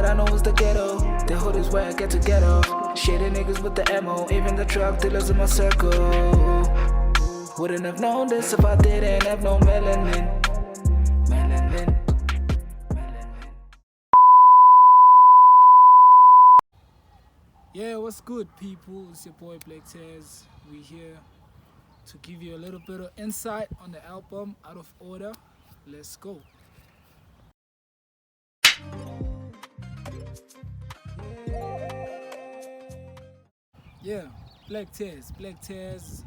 I know is the ghetto. The hood is where I get to get off. Shady niggas with the ammo, even the drug dealers in my circle. Wouldn't have known this if I didn't have no melanin. Yeah, what's good, people? It's your boy BlvckTez. We here to give you a little bit of insight on the album Out of Order. Let's go. Yeah, BlvckTez,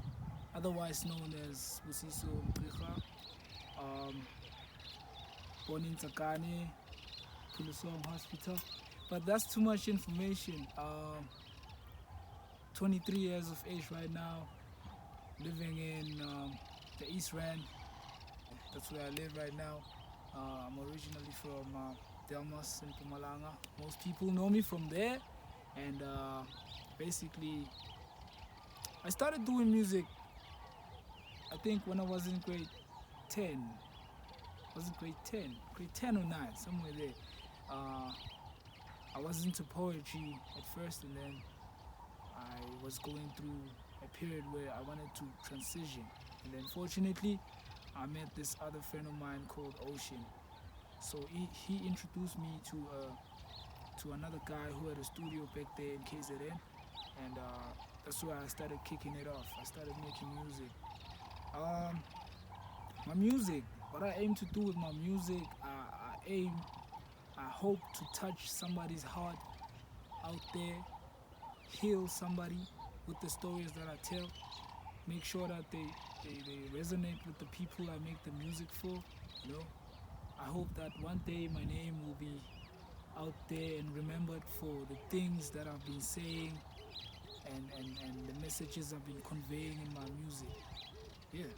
otherwise known as Busiso Mpricha, born in Tsakane, Pulusong Hospital. But that's too much information. 23 years of age right now, living in the East Rand. That's where I live right now. I'm originally from Delmas in Mpumalanga. Most people know me from there, and basically I started doing music, I think when I was in grade 10. Was it grade 10? Grade 10 or 9, somewhere there. I was into poetry at first, and then I was going through a period where I wanted to transition. And then fortunately, I met this other friend of mine called Ocean. So he introduced me to another guy who had a studio back there in KZN. And that's where I started kicking it off. I started making music. My music, what I aim to do with my music, I hope to touch somebody's heart out there, heal somebody with the stories that I tell, make sure that they resonate with the people I make the music for. You know, I hope that one day my name will be out there and remembered for the things that I've been saying and the messages I've been conveying in my music. Yeah.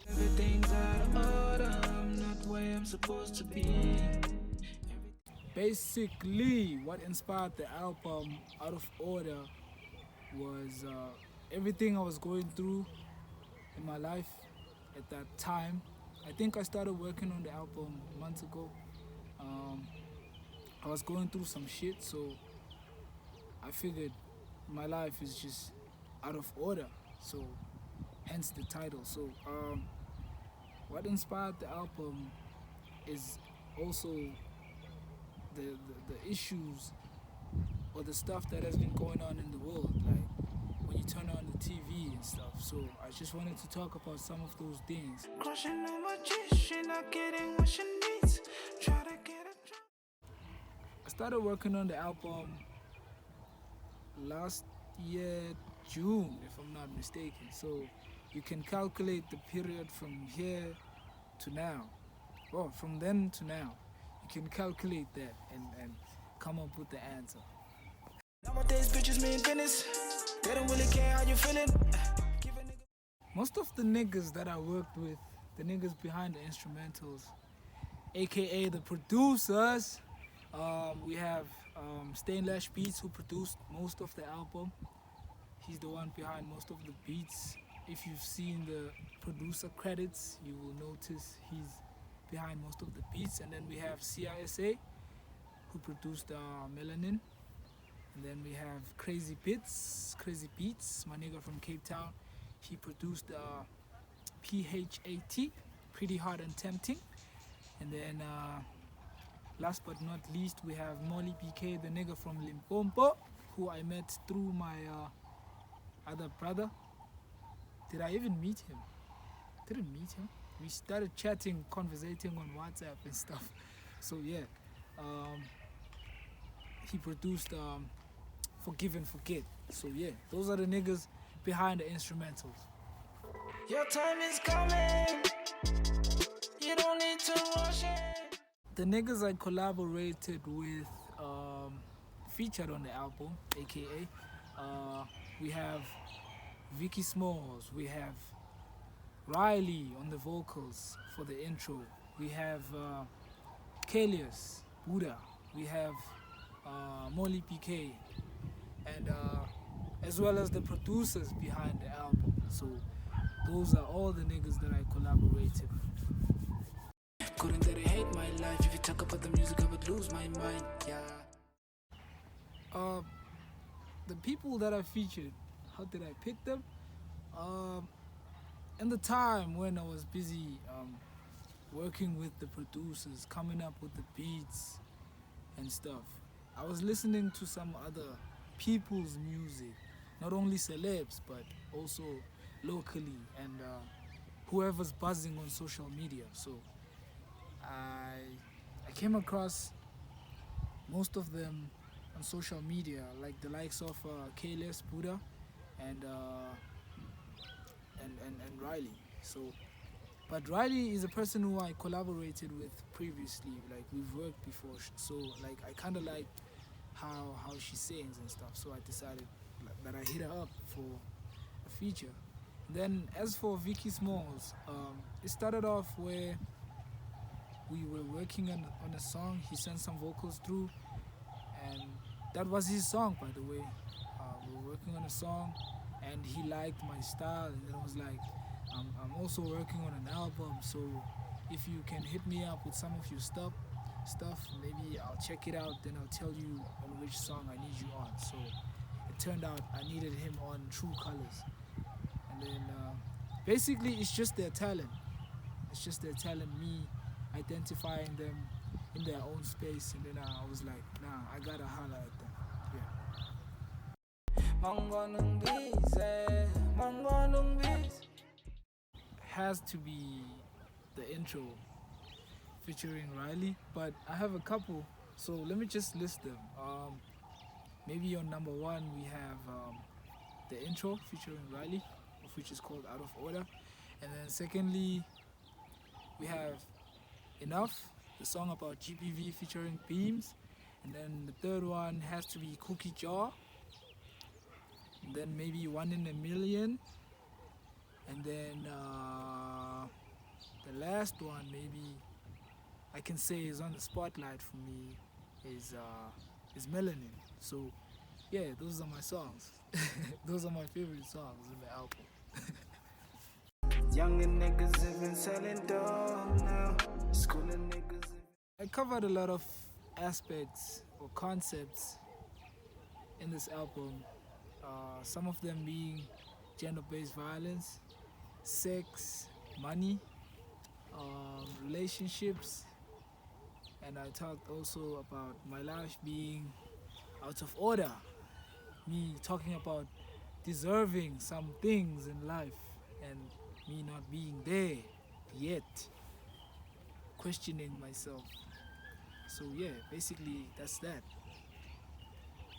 Everything's out of order, I'm not where I'm supposed to be. Basically, what inspired the album Out of Order was everything I was going through in my life at that time. I think I started working on the album months ago. I was going through some shit, so I figured my life is just out of order, so hence the title. So what inspired the album is also the issues or the stuff that has been going on in the world, like when you turn on the TV and stuff. So I just wanted to talk about some of those things. Crushing on my G, she not getting what she needs. Try to get it. I started working on the album last year, June, if I'm not mistaken. So you can calculate the period from here to now, or from then to now. You can calculate that and come up with the answer. Nowadays bitches mean business. They don't really care how you feeling. Most of the niggas that I worked with, the niggas behind the instrumentals, aka the producers, we have Stainlash Beats, who produced most of the album. He's the one behind most of the beats. If you've seen the producer credits, you will notice he's behind most of the beats. And then we have CISA, who produced Melanin. And then we have Crazy Beats, my nigga from Cape Town. He produced PHAT, Pretty Hard and Tempting. And then last but not least, we have Molly BK, the nigga from Limpopo, who I met through my other brother. Did I even meet him? Didn't meet him. We started chatting, conversating on WhatsApp and stuff. So yeah, he produced Forgive and Forget. So yeah, those are the niggas behind the instrumentals. Your time is coming. You don't need to rush it. The niggas I collaborated with, featured on the album, aka we have Vicky Smalls, we have Riley on the vocals for the intro, we have Kalius, Buddha, we have Molly PK, and as well as the producers behind the album. So those are all the niggas that I collaborated with. Couldn't let it hate my life. If you talk about the music, I would lose my mind. Yeah. The people that I featured, how did I pick them? In the time when I was busy working with the producers, coming up with the beats and stuff, I was listening to some other people's music, not only celebs but also locally and whoever's buzzing on social media. So I came across most of them on social media, like the likes of Kales, Buddha, and Riley. So, but Riley is a person who I collaborated with previously. Like we've worked before, so like I kind of like how she sings and stuff. So I decided that I hit her up for a feature. Then as for Vicky Smalls, it started off where we were working on a song. He sent some vocals through, and that was his song, by the way. We were working on a song, and he liked my style, and then I was like, I'm also working on an album, so if you can hit me up with some of your stuff, maybe I'll check it out, then I'll tell you on which song I need you on. So it turned out I needed him on True Colors. And then basically it's just their talent. It's just their talent, me identifying them in their own space, and then I was like, nah, I gotta holler at them. Yeah. Has to be the intro featuring Riley, but I have a couple, so let me just list them. Maybe on number 1 we have the intro featuring Riley, which is called Out of Order, and then secondly we have Enough, the song about GBV featuring Beams, and then the third one has to be Cookie Jar, and then maybe 1 in a Million, and then the last one maybe I can say is on the spotlight for me is Melanin. So yeah, those are my songs. Those are my favorite songs in the album. Younger niggas have been selling dope now. Schooling niggas. I covered a lot of aspects or concepts in this album. Some of them being gender-based violence, sex, money, relationships, and I talked also about my life being out of order. Me talking about deserving some things in life and me not being there yet, questioning myself. So yeah, basically that's that.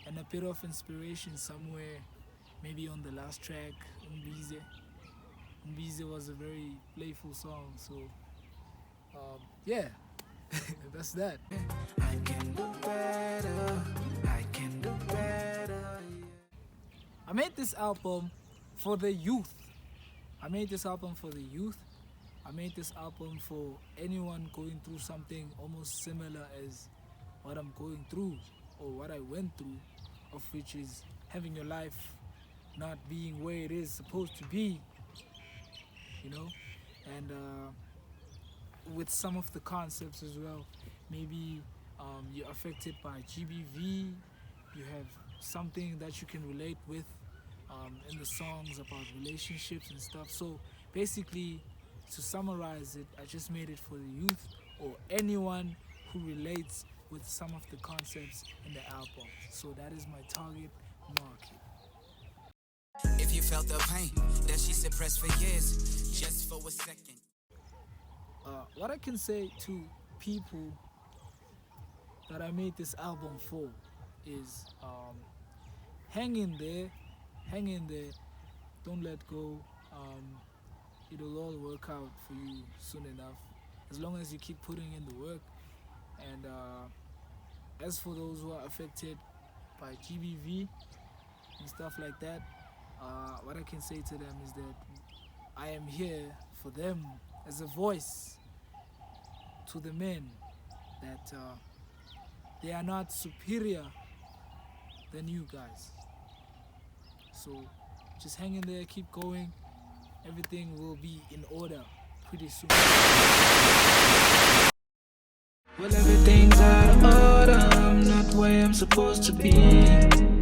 And a bit of inspiration somewhere, maybe on the last track, Umbize. Umbize was a very playful song, so yeah, that's that. I can do better, I can do better. I made this album for the youth. I made this album for anyone going through something almost similar as what I'm going through or what I went through, of which is having your life not being where it is supposed to be, you know, and with some of the concepts as well. Maybe you're affected by GBV, you have something that you can relate with in the songs about relationships and stuff. So basically, to summarize it, I just made it for the youth or anyone who relates with some of the concepts in the album. So that is my target market. If you felt the pain that she suppressed for years, just for a second. What I can say to people that I made this album for is hang in there, don't let go. It'll all work out for you soon enough, as long as you keep putting in the work. And as for those who are affected by GBV and stuff like that, what I can say to them is that I am here for them as a voice to the men, that they are not superior than you guys. So just hang in there, keep going. Everything will be in order pretty soon. Well, everything's out of order. I'm not way I'm supposed to be.